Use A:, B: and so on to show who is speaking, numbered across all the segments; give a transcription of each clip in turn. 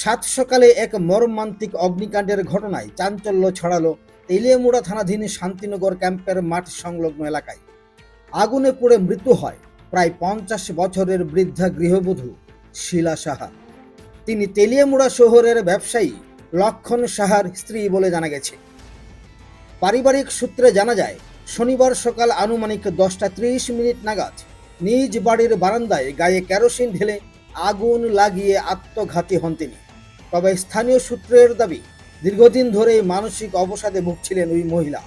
A: সাত সকালে এক মর্মান্তিক অগ্নিকাণ্ডের ঘটনায় চাঞ্চল্য ছড়ালো তেলিয়ামুড়া থানাধীন শান্তিনগর ক্যাম্পের মাঠ সংলগ্ন এলাকায়। আগুনে পুড়ে মৃত্যু হয় প্রায় 50 বছরের বৃদ্ধা গৃহবধূ শিলা সাহা। তিনি তেলিয়ামুড়া শহরের ব্যবসায়ী লক্ষণ সাহার স্ত্রী বলে জানা গেছে। পারিবারিক সূত্রে জানা যায়, শনিবার সকাল আনুমানিক 10টা 30 মিনিট নাগাদ নিজ বাড়ির বারান্দায় গায়ে কেরোসিন ঢেলে আগুন লাগিয়ে আত্মঘাতী হন তিনি। তবে স্থানীয় সূত্রের দাবি, দীর্ঘদিন ধরেই মানসিক অবসাদে ভুগছিলেন ওই মহিলা।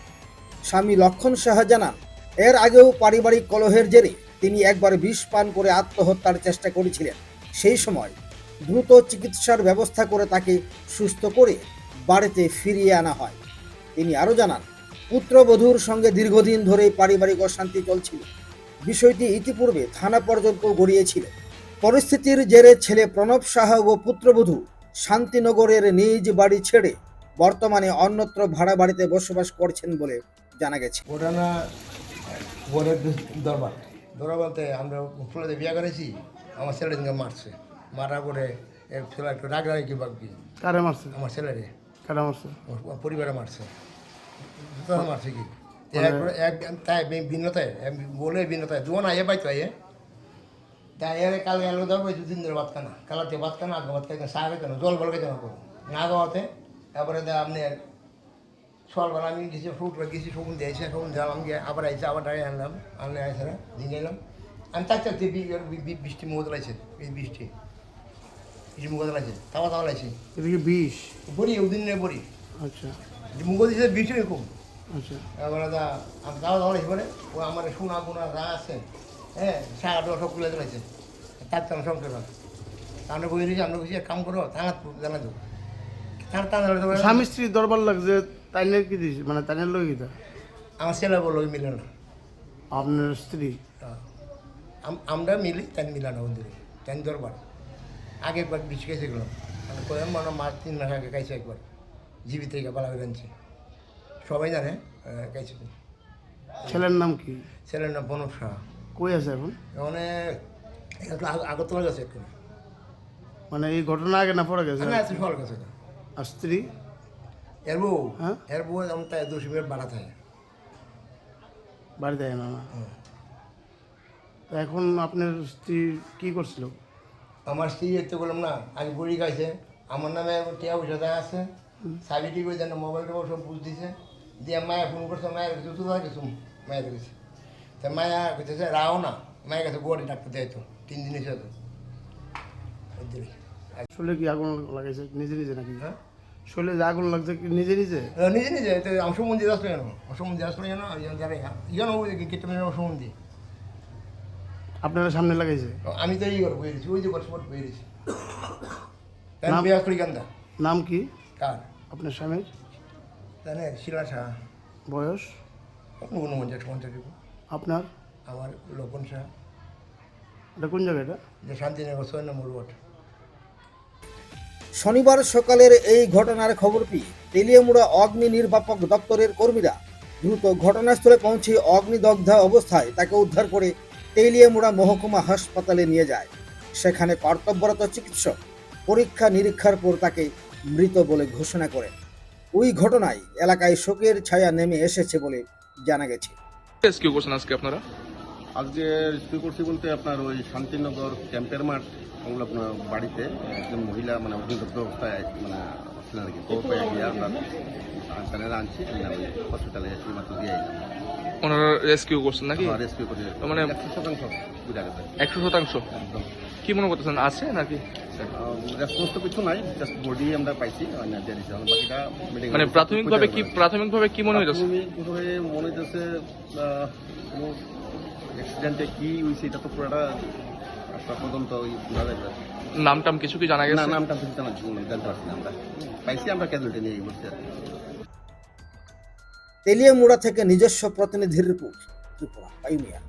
A: স্বামী লক্ষণ সাহা জানান, এর আগেও পারিবারিক কলহের জেরে তিনি একবার বিষ পান করে আত্মহত্যার চেষ্টা করেছিলেন। সেই সময় দ্রুত চিকিৎসার ব্যবস্থা করে তাকে সুস্থ করে বাড়িতে ফিরিয়ে আনা হয়। তিনি আরও জানান, পুত্রবধূর সঙ্গে দীর্ঘদিন ধরেই পারিবারিক অশান্তি চলছিল। বিষয়টি ইতিপূর্বে থানা পর্যন্ত গড়িয়েছিল। পরিস্থিতির জেরে ছেলে প্রণব সাহা ও পুত্রবধূ শান্তিনগরের নিজ বাড়ি ছেড়ে বর্তমানে অন্যত্র ভাড়া বাড়িতে বসবাস করছেন বলে জানা গেছে।
B: ঘটনা বোনের দরবার বলতে আমরা ফুলাতে বিয়ে করেছি, আমার ছেলেটিকে মারছে। মারার পরে ছেলে একটু রাগি বাগবি।
C: কারে মারছে?
B: আমার ছেলেরে।
C: কারা মারছে?
B: পরিবারে মারছে। মারছে কি এক তাই ভিন্নতায় বলে ভিন্নতায় দু না এ পাইতো তাই এর কালকে আলো দেবো 2 দিন ধরে ভাত খানা কালাতে ভাত খানা আগে ভাত খাই সাহেব কেন জল বল খেতে না গাওয়াতে। তারপরে আপনি সকালবেলা আমি গেছি ফ্রুট গেছি সবুন দিয়েছে, সবুন দিলাম গিয়ে আবার আইসে আবার ডাইরে আনলাম আইসে দিয়ে এলাম। আমি তার চাইতে বৃষ্টি মুখ লাগছে, এই বৃষ্টি মুখ লাগছে তাওয়া লাগছে
C: এদিকে বিষ
B: বড়ি ওদিন বড়ি।
C: আচ্ছা,
B: মুখ দিয়েছে বৃষ্টি এরকম।
C: আচ্ছা,
B: এবারে আমি তাওয়া লাগছে বলে ও আমার সোনা গোনা যা আছে, হ্যাঁ সারা সব খুলে দিয়েছে। তার তো সংসার আমরা বই দিয়েছি, আমরা বলছি কাম করো থানা জানা দেবো।
C: স্বামী স্ত্রী দরবার লাগছে, তাইলে কি দিস মানে তাইলে লোক কি
B: আমার ছেলে বললো মিলে না।
C: আপনার স্ত্রী
B: আমরা মিলি তাই মিলা না ওদের তাই দরবার আগে একবার বিষ খেয়েছে গেলাম মানে মাস 3 মাস আগে খাইছে একবার জীবিত থেকে বালা করে আনছে, সবাই জানে খাইছে।
C: ছেলের নাম কি?
B: ছেলের নাম প্রণব সাহা।
C: কই আছে এখন?
B: মানে একটু আগরতলা গেছে একটু,
C: মানে এই ঘটনা আগে না পড়ে গেছে?
B: ফল গেছে।
C: আর স্ত্রী?
B: এর বউ
C: হ্যাঁ,
B: এর বউ যেমন তাই 2 মিনিট বাড়া থাকে
C: বাড়িতে না না। এখন আপনার স্ত্রী কি করছিল?
B: আমার স্ত্রী এতে বললাম না, আগে বড়ি খাইছে, আমার নামে টিয়া পয়সা দেওয়া আছে, সাবি টিভি যেন মোবাইল টোবাইল সব বুঝ দিছে। দিয়ে মায়া ফোন করছে, মায়ের কাছে তো কিছু মায়ের কাছে তা মায়া কইতেছে রাও না, মায়ের কাছে গোয়াটি ডাক্তার দেয় তো 3 দিন এসে তো
C: শরীরে কি আগুন লাগাইছে নিজে নিজে নাকি?
B: হ্যাঁ
C: শরীরে যে আগুন লাগছে কি নিজে নিজে?
B: নিজে নিজে অংশমন্দির আসলো কেন, অংশমন্দির আসলো কেন যারা ইয়ানো কেটে অংশমন্দি
C: আপনারা সামনে লাগাইছে?
B: আমি তো এই ঘর বয়ে দিচ্ছি, ওই যে ঘর সব বয়ে দিচ্ছি। কান্দা
C: নাম কি
B: কার?
C: আপনার স্বামীর?
B: জানে শিলা সাহা।
C: বয়স?
B: 49-50।
C: আপনার?
B: আমার লক্ষণ সাহা।
C: এটা কোন জায়গা? এটা
B: যে শান্তিনগর 6 নম্বর ওয়ার্ড।
A: শনিবার সকালের এই ঘটনার খবর পেয়ে তেলিয়ামুড়া অগ্নি নির্বাপক দপ্তরের কর্মীরা দ্রুত ঘটনাস্থলে পৌঁছে অগ্নিদগ্ধা অবস্থায় তাকে উদ্ধার করে তেলিয়ামুড়া মহকুমা হাসপাতালে নিয়ে যায়। সেখানে কর্তব্যরত চিকিৎসক পরীক্ষা নিরীক্ষার পর তাকে মৃত বলে ঘোষণা করেন। ওই ঘটনায় এলাকায় শোকের ছায়া নেমে এসেছে বলে জানা গেছে।
D: রেস্কিউ করছেন আজকে আপনারা?
E: আজকে রেস্কিউ করছি বলতে আপনার ওই শান্তিনগর ক্যাম্পের মাঠ সংলগ্ন বাড়িতে একজন মহিলা মানে অগ্নিদগ্ধ অবস্থায় মানে ছিলেন আর কি। খবর পেয়ে গিয়ে আমরা হাসপাতালে আনছি, ওই হসপিটালে এসে মাত্র দিয়ে
D: ওনারা রেস্কিউ করছেন নাকি?
E: রেস্কিউ করে
D: মানে
E: 100% বুঝা গেছে।
D: 100%?
E: একদম।
D: কি মনে করতেছেন, আছে নাকি?
E: রেসপন্স তো কিছু নাই, জাস্ট বডি আমরা পাইছি, বাকিটা
D: মানে প্রাথমিকভাবে কি মনে হইতেছে?
E: প্রাথমিকভাবে মনে হইতেছে কোনো অ্যাক্সিডেন্টে কি হয়েছে এটা তো পুরোটা পর্যন্ত
D: নামটাম কিছু কি জানা গেছে?
E: নামটা কিছু জানতে পারছি না, আমরা পাইছি, আমরা ক্যাজুয়ালিটি নিয়ে বসছি।
A: তেলিয়ামুড়া থেকে নিজস্ব প্রতিনিধির রিপোর্ট, ত্রিপুরা পাইমিয়া।